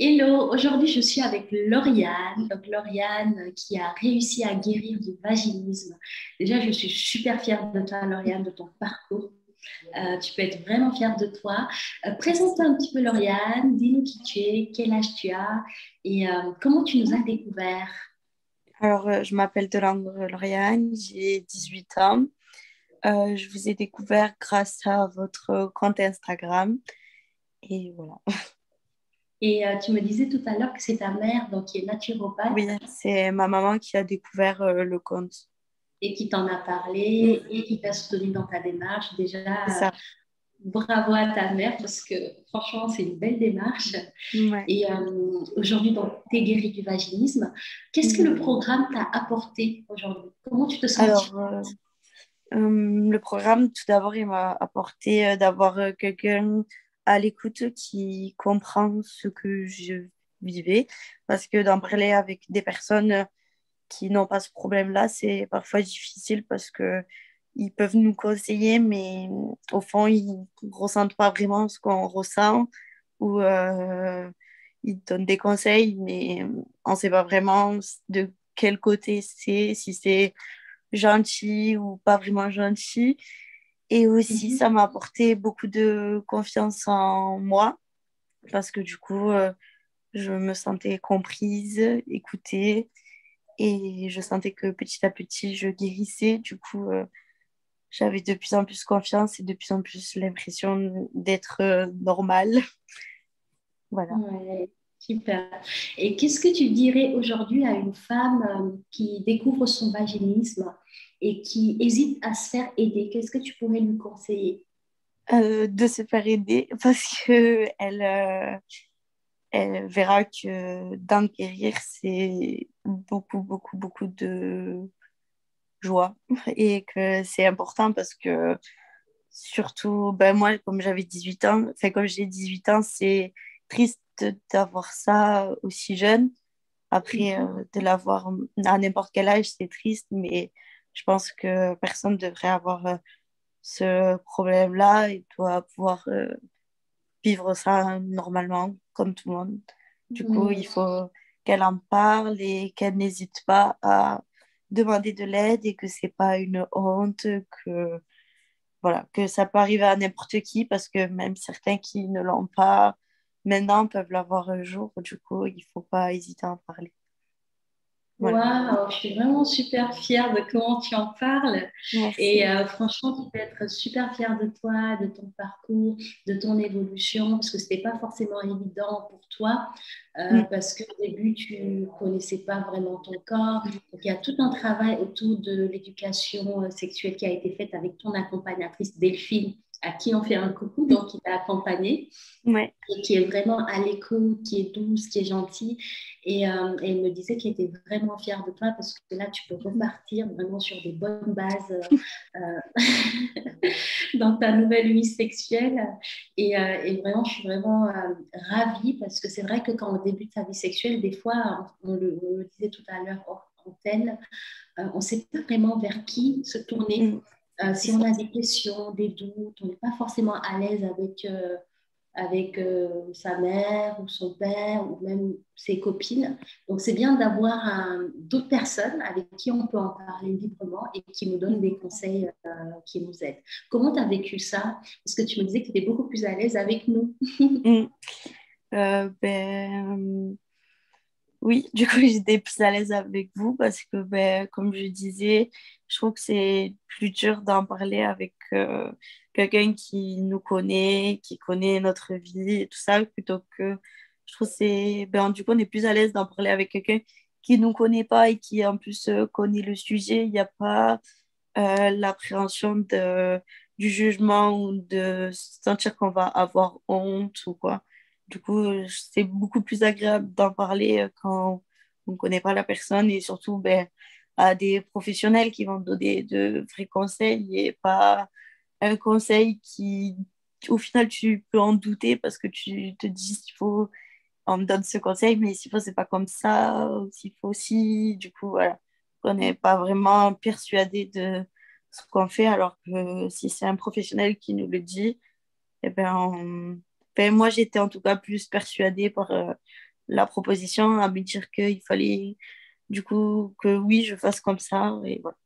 Hello, aujourd'hui je suis avec Lauriane. Donc Lauriane qui a réussi à guérir du vaginisme. Déjà, je suis super fière de toi, Lauriane, de ton parcours. Tu peux être vraiment fière de toi. Présente-toi un petit peu, Lauriane. Dis-nous qui tu es, quel âge tu as et comment tu nous as découvert. Alors, je m'appelle Delangue Lauriane, j'ai 18 ans. Je vous ai découvert grâce à votre compte Instagram. Et voilà. Et tu me disais tout à l'heure que c'est ta mère donc, qui est naturopathe Oui, c'est ma maman qui a découvert le compte. et qui t'en a Mm, parlé et qui t'a soutenu dans ta démarche. Déjà, c'est ça. bravo à ta mère parce que franchement, c'est une belle démarche. Ouais. Et aujourd'hui, donc, tu es guérie du vaginisme. Qu'est-ce que Mm. le programme t'a apporté aujourd'hui? Comment tu te sens? Alors, le programme, tout d'abord, il m'a apporté d'avoir quelqu'un à l'écoute qui comprend ce que je vivais. Parce que d'en parler avec des personnes qui n'ont pas ce problème-là, c'est parfois difficile parce que ils peuvent nous conseiller, mais au fond, ils ne ressentent pas vraiment ce qu'on ressent ou ils donnent des conseils, mais on ne sait pas vraiment de quel côté c'est, si c'est gentil ou pas vraiment gentil. Et aussi, Mhm. ça m'a apporté beaucoup de confiance en moi parce que du coup, je me sentais comprise, écoutée et je sentais que petit à petit, je guérissais. Du coup, j'avais de plus en plus confiance et de plus en plus l'impression d'être normale. Voilà. Ouais, super. Et qu'est-ce que tu dirais aujourd'hui à une femme qui découvre son vaginisme et qui hésite à se faire aider? Qu'est-ce que tu pourrais lui conseiller? De se faire aider parce que elle verra que d'en guérir, c'est beaucoup, beaucoup, beaucoup de joie et que c'est important parce que surtout, ben moi, comme j'avais 18 ans, enfin, comme j'ai 18 ans, c'est triste d'avoir ça aussi jeune. Après, Mhm. de l'avoir à n'importe quel âge, c'est triste, mais je pense que personne ne devrait avoir ce problème-là et doit pouvoir vivre ça normalement, comme tout le monde. Du coup, il Mhm. faut qu'elle en parle et qu'elle n'hésite pas à demander de l'aide et que c'est pas une honte, que voilà, que ça peut arriver à n'importe qui parce que même certains qui ne l'ont pas maintenant peuvent l'avoir un jour. Du coup, il faut pas hésiter à en parler. Voilà. Waouh, je suis vraiment super fière de comment tu en parles. Et Merci. franchement, tu peux être super fière de toi, de ton parcours, de ton évolution, parce que ce n'était pas forcément évident pour toi, Mm. parce qu'au début, tu ne connaissais pas vraiment ton corps. Donc, il y a tout un travail autour de l'éducation sexuelle qui a été faite avec ton accompagnatrice Delphine, à qui on fait un coucou, donc qui t'a accompagnée Ouais. et qui est vraiment à l'écoute, qui est douce, qui est gentille. Et elle me disait qu'elle était vraiment fière de toi parce que là, tu peux repartir vraiment sur des bonnes bases dans ta nouvelle vie sexuelle. Et vraiment, je suis vraiment ravie parce que c'est vrai que quand on débute sa vie sexuelle, des fois, on le disait tout à l'heure hors antenne, on ne sait pas vraiment vers qui se tourner. Mm. C'est Si on ça. a des questions, des doutes, on n'est pas forcément à l'aise avec sa mère ou son père ou même ses copines. Donc, c'est bien d'avoir d'autres personnes avec qui on peut en parler librement et qui nous donnent Mm. des conseils qui nous aident. Comment tu as vécu ça? Parce que tu me disais que tu étais beaucoup plus à l'aise avec nous. Mm. Oui, du coup, j'étais plus à l'aise avec vous parce que, ben, comme je disais, je trouve que c'est plus dur d'en parler avec quelqu'un qui nous connaît, qui connaît notre vie et tout ça, plutôt que je trouve que c'est, ben, du coup, on est plus à l'aise d'en parler avec quelqu'un qui nous connaît pas et qui, en plus, connaît le sujet. Il n'y a pas l'appréhension du jugement ou de sentir qu'on va avoir honte ou quoi. Du coup, c'est beaucoup plus agréable d'en parler quand on ne connaît pas la personne et surtout ben, à des professionnels qui vont donner de vrais conseils et pas un conseil qui, au final, tu peux en douter parce que tu te dis s'il faut, on me donne ce conseil, mais s'il faut, c'est pas comme ça, ou s'il faut aussi. Du coup, voilà. On n'est pas vraiment persuadé de ce qu'on fait, alors que si c'est un professionnel qui nous le dit, eh ben, moi, j'étais en tout cas plus persuadée par la proposition, à me dire qu'il fallait du coup que oui, je fasse comme ça. Et voilà.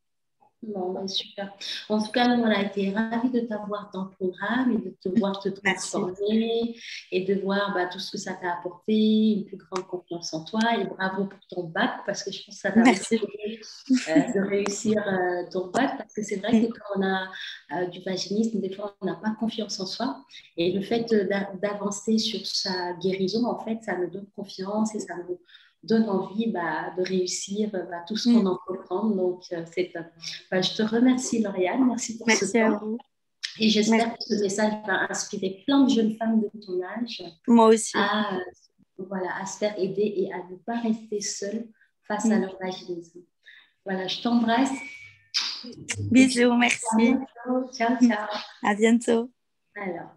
Bon, ben, super. En tout cas, nous, on a été ravis de t'avoir dans le programme et de te voir te Merci. transformer et de voir bah, tout ce que ça t'a apporté, une plus grande confiance en toi. Et bravo pour ton bac, parce que je pense que ça t'a beaucoup Merci. aidé de réussir ton bac, parce que c'est vrai que quand on a du vaginisme, des fois, on n'a pas confiance en soi. Et le fait d'avancer sur sa guérison, en fait, ça nous donne confiance et ça nous donne envie bah, de réussir bah, tout ce qu'on entreprend. Donc, c'est top. Bah, je te remercie, Lauriane. Merci pour ce Merci à temps. vous. Et j'espère Merci. que ce message va inspirer plein de jeunes femmes de ton âge Moi aussi. à, voilà, à se faire aider et à ne pas rester seules face à leur vaginisme. Voilà, je t'embrasse. Bisous, merci. Ciao, ciao. À bientôt. Alors.